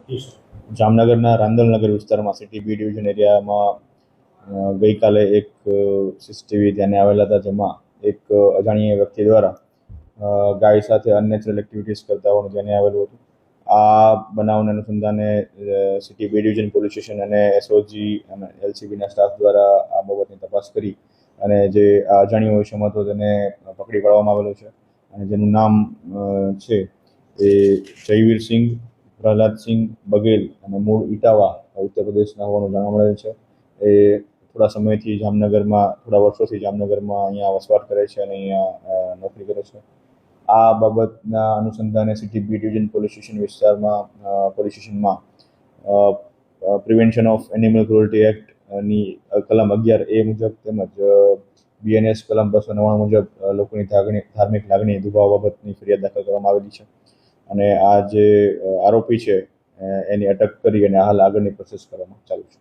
જામનગરના રાંદલનગર વિસ્તારમાં city B division એરિયામાં ગઈકાલે એક સીસીટીવી ધ્યાને આવેલા હતા, જેમાં એક અજાણ્યા વ્યક્તિ દ્વારા ગાય સાથે અનનેચરલ એક્ટિવિટીઝ કરતા હોવાનું ધ્યાને આવેલું હતું. આ બનાવને અનુસંધાને city B division police station અને એસઓજી અને એલસીબીના સ્ટાફ દ્વારા આ બાબતની તપાસ કરી અને જે આ અજાણ્યો ઇસમ હતો તેને પકડી પાડવામાં આવેલો છે. અને જેનું નામ છે એ જયવીરસિંહ પ્રહલાદસિંહ બઘેલ અને મૂળ ઇટાવા ઉત્તર પ્રદેશના હોવાનું જાણવા મળેલ છે. એ થોડા સમયથી થોડા વર્ષોથી જામનગરમાં અહીંયા વસવાટ કરે છે અને અહીંયા નોકરી કરે છે. આ બાબતના અનુસંધાને સિટી બી ડિવિઝન પોલીસ સ્ટેશનમાં પ્રિવેન્શન ઓફ એનિમલ ક્રુઅલ્ટી એક્ટની કલમ 11A મુજબ તેમજ BNS કલમ 299 મુજબ લોકોની ધાર્મિક લાગણી દુભાવવા બાબતની ફરિયાદ દાખલ કરવામાં આવેલી છે. અને આ જે આરોપી છે એની અટક કરી અને હાલ આગળની પ્રોસેસ કરવામાં ચાલુ છે.